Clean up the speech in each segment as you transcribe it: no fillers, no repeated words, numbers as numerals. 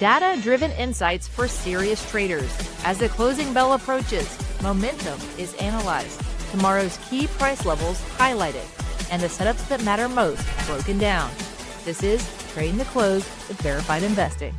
Data-driven insights for serious traders. As the closing bell approaches, momentum is analyzed, tomorrow's key price levels highlighted, and the setups that matter most broken down. This is Trading the Close with Verified Investing.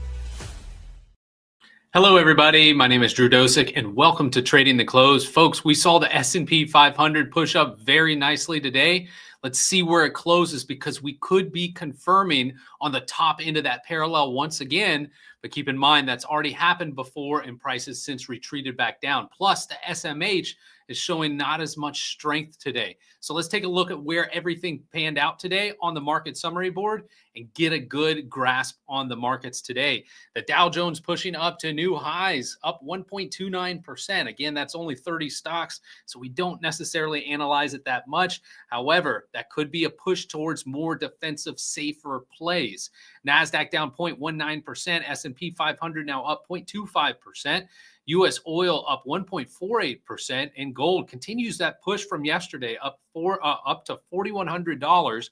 Hello, everybody. My name is Drew Dosick, and welcome to Trading the Close. Folks, we saw the S&P 500 push up very nicely today. Let's see where it closes because we could be confirming on the top end of that parallel once again. But keep in mind, that's already happened before and prices since retreated back down. Plus, the SMH is showing not as much strength today. So let's take a look at where everything panned out today on the market summary board and get a good grasp on the markets today. The Dow Jones pushing up to new highs, up 1.29%. Again, that's only 30 stocks, so we don't necessarily analyze it that much. However, that could be a push towards more defensive, safer plays. NASDAQ down 0.19%, S&P 500 now up 0.25%. U.S. oil up 1.48%, and gold continues that push from yesterday, up to $4,100,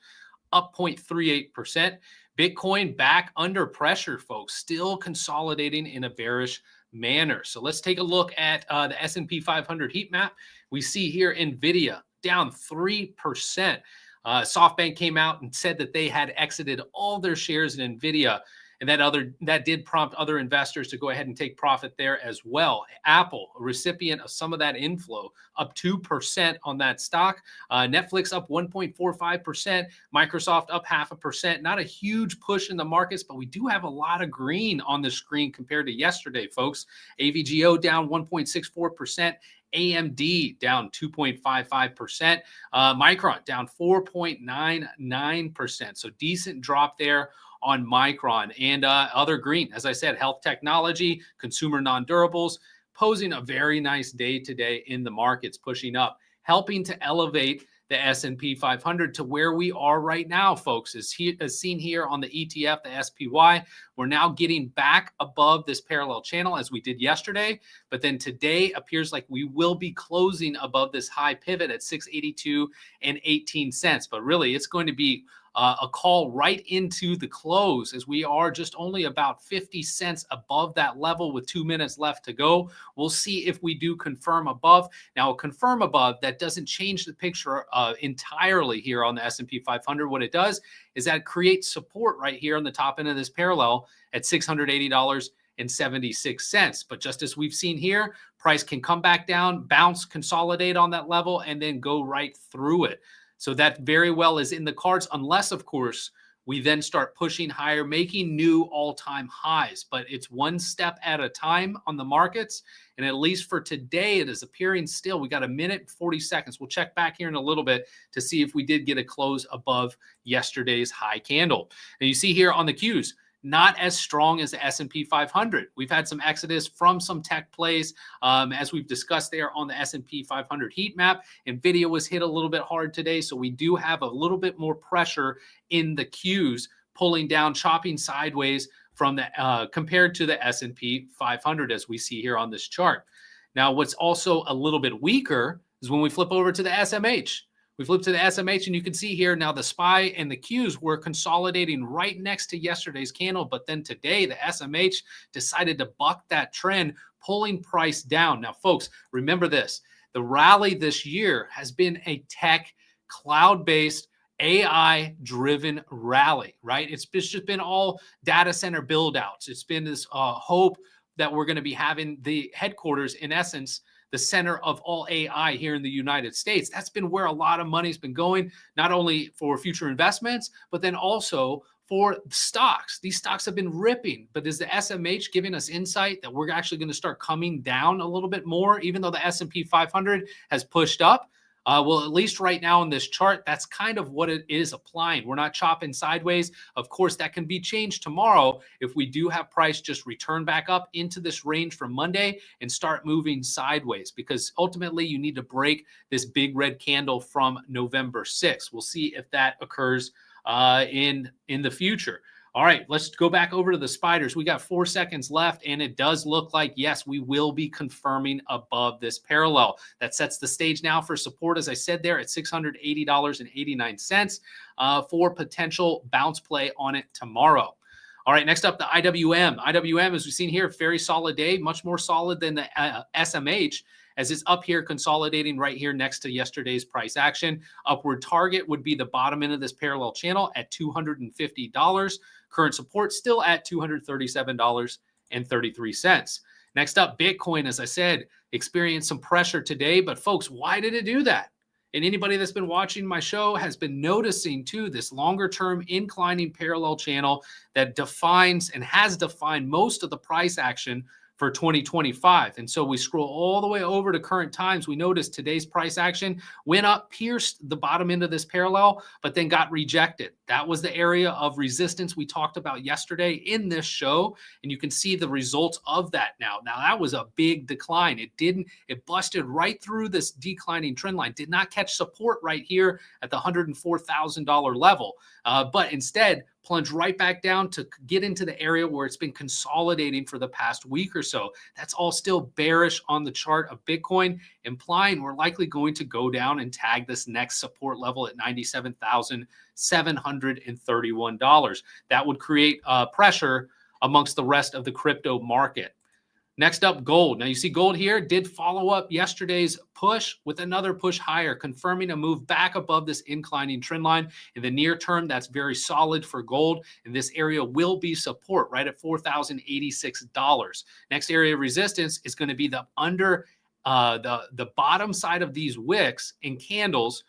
up 0.38%. Bitcoin back under pressure, folks, still consolidating in a bearish manner. So let's take a look at the S&P 500 heat map. We see here NVIDIA down 3%. SoftBank came out and said that they had exited all their shares in NVIDIA. And that did prompt other investors to go ahead and take profit there as well. Apple, a recipient of some of that inflow, up 2% on that stock. Netflix up 1.45%. Microsoft up 0.5%. Not a huge push in the markets, but we do have a lot of green on the screen compared to yesterday, folks. AVGO down 1.64%. AMD down 2.55%. Micron down 4.99%. So decent drop there on Micron and other green. As I said, health technology, consumer non-durables, posing a very nice day today in the markets, pushing up, helping to elevate the S&P 500 to where we are right now, folks, as seen here on the ETF, the SPY. We're now getting back above this parallel channel as we did yesterday, but then today appears like we will be closing above this high pivot at 682 and 18 cents. But really, it's going to be a call right into the close as we are just only about 50 cents above that level with 2 minutes left to go. We'll see if we do confirm above. Now, a confirm above, that doesn't change the picture entirely here on the S&P 500. What it does is that it creates support right here on the top end of this parallel at $680.76. But just as we've seen here, price can come back down, bounce, consolidate on that level, and then go right through it. So that very well is in the cards, unless, of course, we then start pushing higher, making new all-time highs. But it's one step at a time on the markets. And at least for today, it is appearing still. We got 1 minute and 40 seconds. We'll check back here in a little bit to see if we did get a close above yesterday's high candle. And you see here on the Qs, not as strong as the S&P 500. We've had some exodus from some tech plays, as we've discussed there on the S&P 500 heat map. NVIDIA was hit a little bit hard today, so we do have a little bit more pressure in the Qs, pulling down, chopping sideways from the compared to the S&P 500 as we see here on this chart. Now, what's also a little bit weaker is when we flip over to the SMH. We flip to the SMH, and you can see here now the SPY and the Qs were consolidating right next to yesterday's candle. But then today, the SMH decided to buck that trend, pulling price down. Now, folks, remember this. The rally this year has been a tech, cloud-based, AI-driven rally, right? It's just been all data center build-outs. It's been this hope that we're going to be having the headquarters, in essence, the center of all AI here in the United States. That's been where a lot of money's been going, not only for future investments, but then also for stocks. These stocks have been ripping, but is the SMH giving us insight that we're actually going to start coming down a little bit more, even though the S&P 500 has pushed up? Well, at least right now in this chart, that's kind of what it is applying. We're not chopping sideways. Of course, that can be changed tomorrow if we do have price just return back up into this range from Monday and start moving sideways, because ultimately you need to break this big red candle from November 6th. We'll see if that occurs in the future. All right, let's go back over to the spiders. We got 4 seconds left, and it does look like, yes, we will be confirming above this parallel. That sets the stage now for support, as I said there, at $680.89 for potential bounce play on it tomorrow. All right, next up, the IWM. IWM, as we've seen here, very solid day, much more solid than the SMH, as it's up here consolidating right here next to yesterday's price action. Upward target would be the bottom end of this parallel channel at $250. Current support still at $237.33. Next up, Bitcoin, as I said, experienced some pressure today, but folks, why did it do that? And anybody that's been watching my show has been noticing too this longer term inclining parallel channel that defines and has defined most of the price action for 2025. And so we scroll all the way over to current times. We notice today's price action went up, pierced the bottom end of this parallel, but then got rejected. That was the area of resistance we talked about yesterday in this show. And you can see the results of that now. Now that was a big decline. It busted right through this declining trend line, did not catch support right here at the $104,000 level, but instead plunge right back down to get into the area where it's been consolidating for the past week or so. That's all still bearish on the chart of Bitcoin, implying we're likely going to go down and tag this next support level at $97,731. That would create pressure amongst the rest of the crypto market. Next up, gold. Now you see gold here did follow up yesterday's push with another push higher, confirming a move back above this inclining trend line. In the near term, that's very solid for gold. And this area will be support right at $4,086. Next area of resistance is going to be the bottom side of these wicks and candles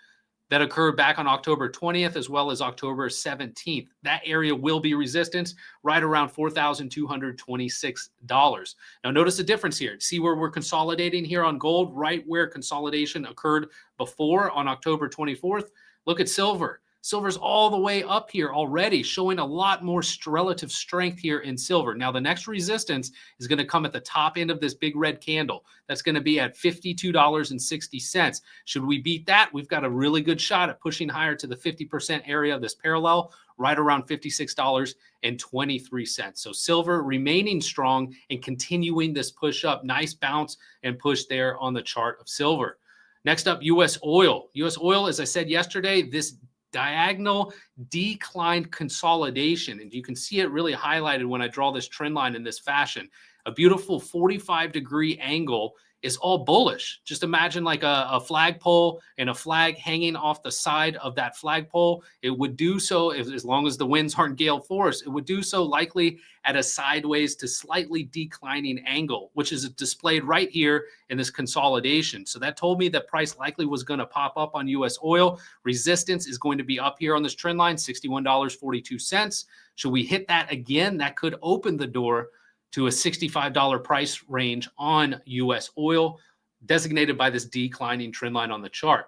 that occurred back on October 20th as well as October 17th. That area will be resistance right around $4,226. Now notice the difference here. See where we're consolidating here on gold, right where consolidation occurred before on October 24th. Look at silver. Silver's all the way up here already, showing a lot more relative strength here in silver. Now, the next resistance is going to come at the top end of this big red candle. That's going to be at $52.60. Should we beat that, we've got a really good shot at pushing higher to the 50% area of this parallel, right around $56.23. So silver remaining strong and continuing this push up. Nice bounce and push there on the chart of silver. Next up, U.S. oil. U.S. oil, as I said yesterday, this diagonal decline consolidation, and you can see it really highlighted when I draw this trend line in this fashion. A beautiful 45-degree angle is all bullish. Just imagine like a flagpole and a flag hanging off the side of that flagpole. It would do so, as long as the winds aren't gale force, it would do so likely at a sideways to slightly declining angle, which is displayed right here in this consolidation. So that told me that price likely was going to pop up on U.S. oil. Resistance is going to be up here on this trend line, $61.42. Should we hit that again, that could open the door to a $65 price range on U.S. oil, designated by this declining trend line on the chart.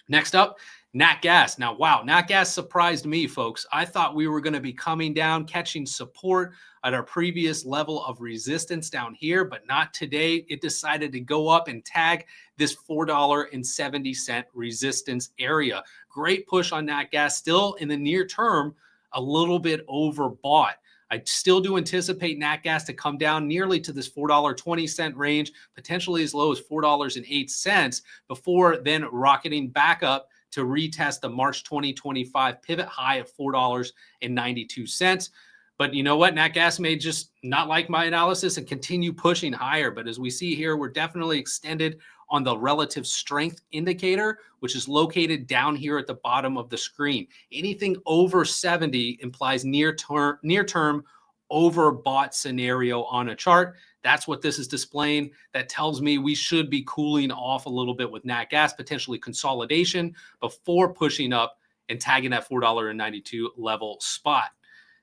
Next up, nat gas. Now, wow, nat gas surprised me, folks. I thought we were going to be coming down, catching support at our previous level of resistance down here, but not today. It decided to go up and tag this $4.70 resistance area. Great push on nat gas. Still in the near term, a little bit overbought. I still do anticipate nat gas to come down nearly to this $4.20 range, potentially as low as $4.08, before then rocketing back up to retest the March 2025 pivot high of $4.92. But you know what? Nat gas may just not like my analysis and continue pushing higher. But as we see here, we're definitely extended on the relative strength indicator, which is located down here at the bottom of the screen. Anything over 70 implies near-term overbought scenario on a chart. That's what this is displaying. That tells me we should be cooling off a little bit with nat gas, potentially consolidation before pushing up and tagging that $4.92 level spot.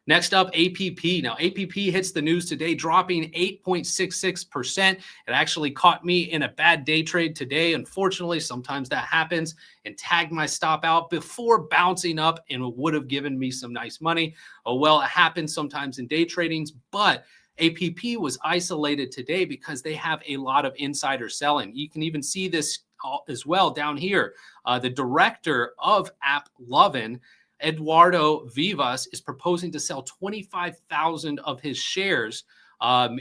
Next up, APP. Now, APP hits the news today, dropping 8.66%. It actually caught me in a bad day trade today. Unfortunately, sometimes that happens, and tagged my stop out before bouncing up, and it would have given me some nice money. Oh, well, it happens sometimes in day tradings, but APP was isolated today because they have a lot of insider selling. You can even see this as well down here. The director of AppLovin, Eduardo Vivas, is proposing to sell 25,000 of his shares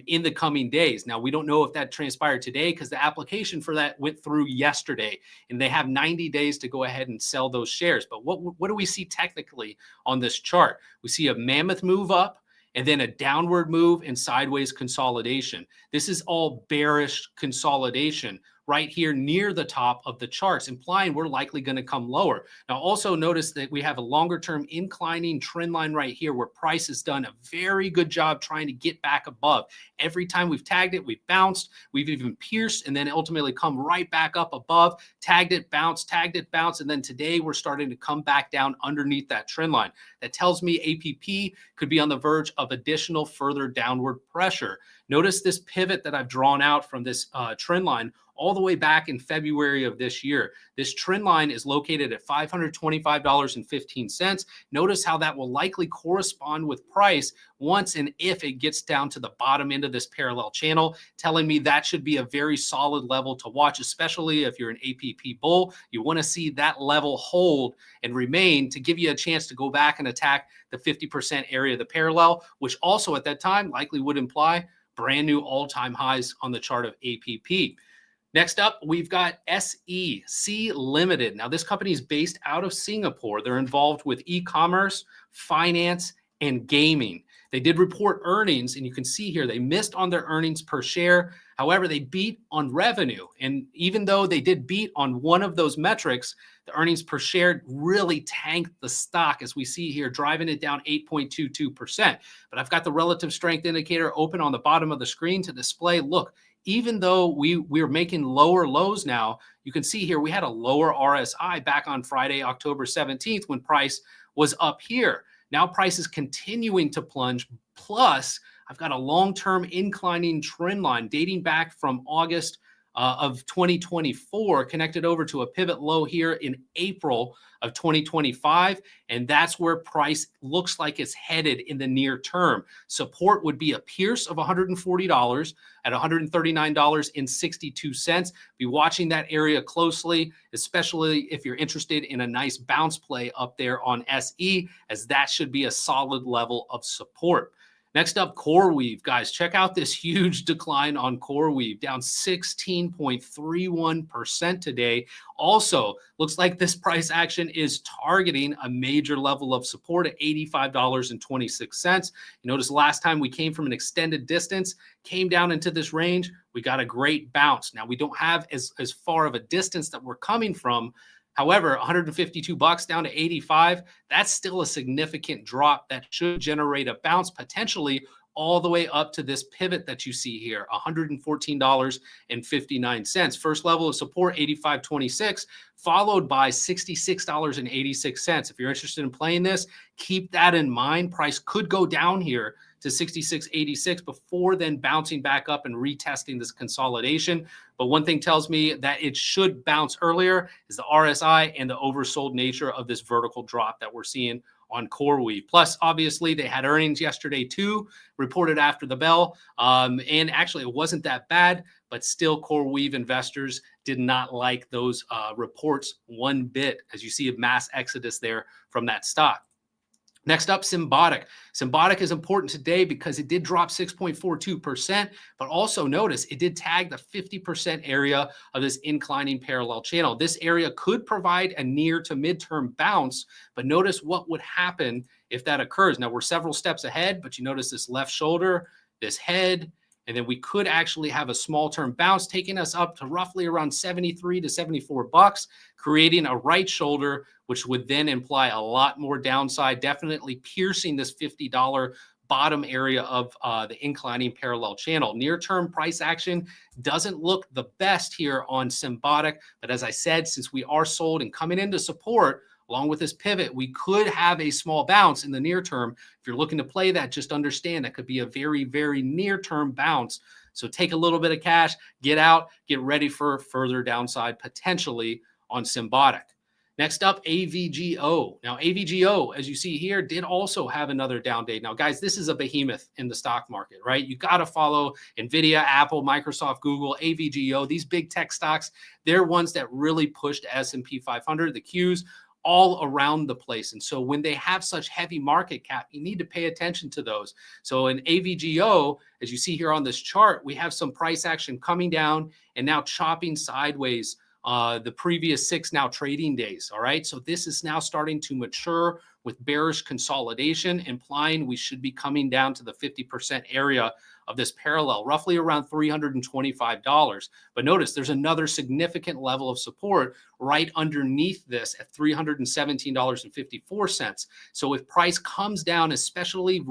in the coming days. Now, we don't know if that transpired today because the application for that went through yesterday, and they have 90 days to go ahead and sell those shares. But what do we see technically on this chart? We see a mammoth move up, and then a downward move and sideways consolidation. This is all bearish consolidation right here near the top of the charts, implying we're likely going to come lower. Now, also notice that we have a longer term inclining trend line right here where price has done a very good job trying to get back above. Every time we've tagged it, we've bounced, we've even pierced, and then ultimately come right back up above, tagged it, bounced, and then today we're starting to come back down underneath that trend line. That tells me APP could be on the verge of additional further downward pressure. Notice this pivot that I've drawn out from this trend line all the way back in February of this year. This trend line is located at $525.15. Notice how that will likely correspond with price once and if it gets down to the bottom end of this parallel channel, telling me that should be a very solid level to watch, especially if you're an APP bull. You want to see that level hold and remain to give you a chance to go back and attack the 50% area of the parallel, which also at that time likely would imply brand new all-time highs on the chart of APP. Next up, we've got SEC Limited. Now, this company is based out of Singapore. They're involved with e-commerce, finance, and gaming. They did report earnings, and you can see here they missed on their earnings per share. However, they beat on revenue. And even though they did beat on one of those metrics, the earnings per share really tanked the stock, as we see here, driving it down 8.22%. But I've got the relative strength indicator open on the bottom of the screen to display, look, even though we're making lower lows now, you can see here we had a lower RSI back on Friday, October 17th, when price was up here. Now price is continuing to plunge. Plus, I've got a long-term inclining trend line dating back from August of 2024, connected over to a pivot low here in April of 2025. And that's where price looks like it's headed in the near term. Support would be a pierce of $140 at $139.62. Be watching that area closely, especially if you're interested in a nice bounce play up there on SE, as that should be a solid level of support. Next up, CoreWeave. Guys, check out this huge decline on CoreWeave, down 16.31% today. Also, looks like this price action is targeting a major level of support at $85.26. You notice last time we came from an extended distance, came down into this range, we got a great bounce. Now, we don't have as far of a distance that we're coming from. However, $152 down to 85, that's still a significant drop that should generate a bounce potentially all the way up to this pivot that you see here, $114.59. First level of support, $85.26, followed by $66.86. If you're interested in playing this, keep that in mind. Price could go down here to $66.86 before then bouncing back up and retesting this consolidation. But one thing tells me that it should bounce earlier is the RSI and the oversold nature of this vertical drop that we're seeing on CoreWeave. Plus, obviously, they had earnings yesterday too, reported after the bell. And actually, it wasn't that bad, but still CoreWeave investors did not like those reports one bit, as you see a mass exodus there from that stock. Next up, Symbotic. Symbotic is important today because it did drop 6.42%, but also notice it did tag the 50% area of this inclining parallel channel. This area could provide a near to midterm bounce, but notice what would happen if that occurs. Now, we're several steps ahead, but you notice this left shoulder, this head, and then we could actually have a small term bounce taking us up to roughly around 73 to 74 bucks, creating a right shoulder, which would then imply a lot more downside, definitely piercing this $50 bottom area of the inclining parallel channel. Near-term price action doesn't look the best here on Symbotic, but as I said, since we are sold and coming into support, along with this pivot, we could have a small bounce in the near term. If you're looking to play that, just understand that could be a very, very near-term bounce. So take a little bit of cash, get out, get ready for further downside potentially on Symbotic. Next up, AVGO. Now, AVGO, as you see here, did also have another down day. Now, guys, this is a behemoth in the stock market, right? You got to follow NVIDIA, Apple, Microsoft, Google, AVGO. These big tech stocks, they're ones that really pushed S&P 500, the Qs, all around the place. And so when they have such heavy market cap, you need to pay attention to those. So in AVGO, as you see here on this chart, we have some price action coming down and now chopping sideways the previous 6 now trading days. All right. So this is now starting to mature, with bearish consolidation, implying we should be coming down to the 50% area of this parallel, roughly around $325. But notice there's another significant level of support right underneath this at $317.54. So if price comes down, especially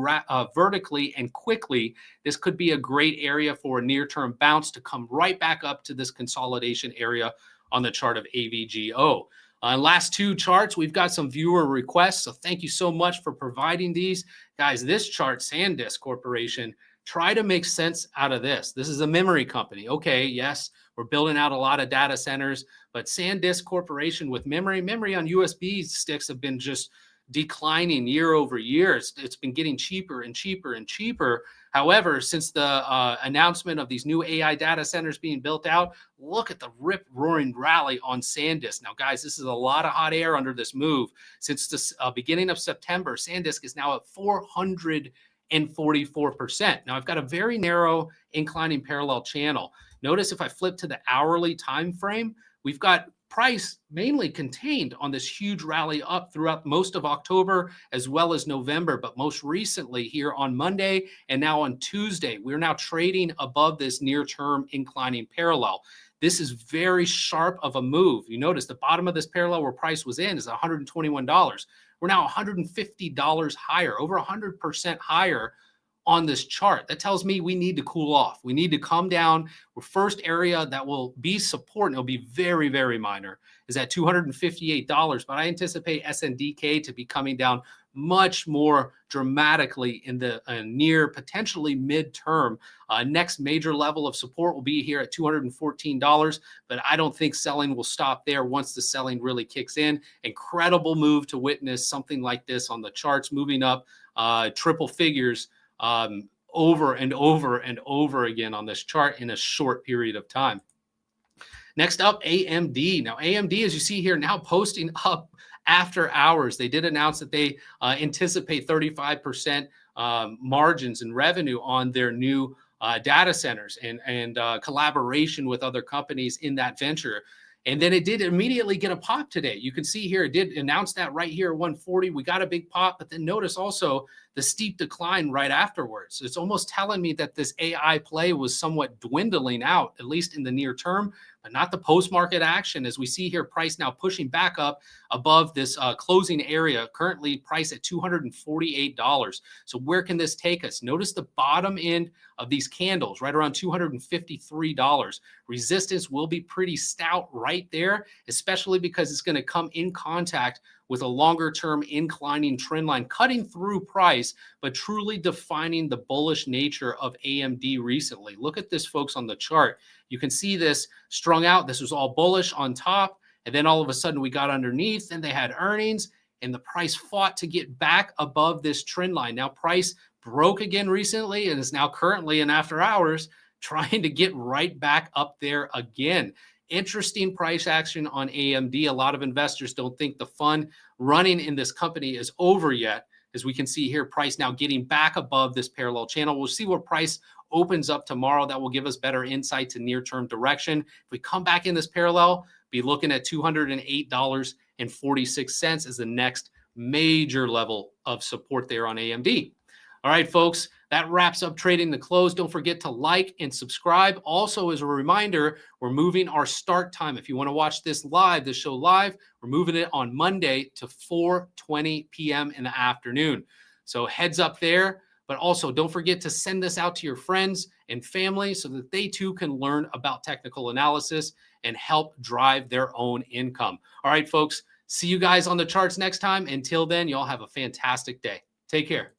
vertically and quickly, this could be a great area for a near-term bounce to come right back up to this consolidation area on the chart of AVGO. Last two charts, we've got some viewer requests, so thank you so much for providing these. Guys, this chart, SanDisk Corporation, try to make sense out of this. This is a memory company. Okay, yes, we're building out a lot of data centers, but SanDisk Corporation with memory on USB sticks have been just declining year over year. It's been getting cheaper and cheaper and cheaper. However, since the announcement of these new AI data centers being built out, look at the rip-roaring rally on SanDisk. Now, guys, this is a lot of hot air under this move. Since the beginning of September, SanDisk is now at 444%. Now, I've got a very narrow inclining parallel channel. Notice if I flip to the hourly time frame, we've got price mainly contained on this huge rally up throughout most of October as well as November. But most recently here on Monday and now on Tuesday, we're now trading above this near-term inclining parallel. This is very sharp of a move. You notice the bottom of this parallel where price was in is $121. We're now $150 higher, over 100% higher on this chart. That tells me we need to cool off. We need to come down. Our first area that will be support, and it'll be very, very minor, is at $258. But I anticipate SNDK to be coming down much more dramatically in the near, potentially midterm. Next major level of support will be here at $214, but I don't think selling will stop there once the selling really kicks in. Incredible move to witness something like this on the charts, moving up triple figures over and over and over again on this chart in a short period of time. Next up, AMD. Now, AMD, as you see here, now posting up after hours. They did announce that they anticipate 35% margins in revenue on their new data centers and collaboration with other companies in that venture. And then it did immediately get a pop today. You can see here, it did announce that right here at 140. We got a big pop, but then notice also the steep decline right afterwards. It's almost telling me that this AI play was somewhat dwindling out, at least in the near term, but not the post-market action. As we see here, price now pushing back up above this closing area, currently priced at $248. So where can this take us? Notice the bottom end of these candles, right around $253. Resistance will be pretty stout right there, especially because it's going to come in contact with a longer term inclining trend line cutting through price, but truly defining the bullish nature of AMD recently. Look at this, folks, on the chart. You can see this strung out. This was all bullish on top. And then all of a sudden we got underneath and they had earnings and the price fought to get back above this trend line. Now price broke again recently and is now currently in after hours trying to get right back up there again. Interesting price action on AMD. A lot of investors don't think the fun running in this company is over yet. As we can see here, price now getting back above this parallel channel. We'll see where price opens up tomorrow. That will give us better insight to near-term direction. If we come back in this parallel, be looking at $208.46 as the next major level of support there on AMD. All right, folks, that wraps up Trading the Close. Don't forget to like and subscribe. Also, as a reminder, we're moving our start time. If you want to watch this live, this show live, we're moving it on Monday to 4:20 p.m. in the afternoon. So heads up there. But also, don't forget to send this out to your friends and family so that they too can learn about technical analysis and help drive their own income. All right, folks, see you guys on the charts next time. Until then, y'all have a fantastic day. Take care.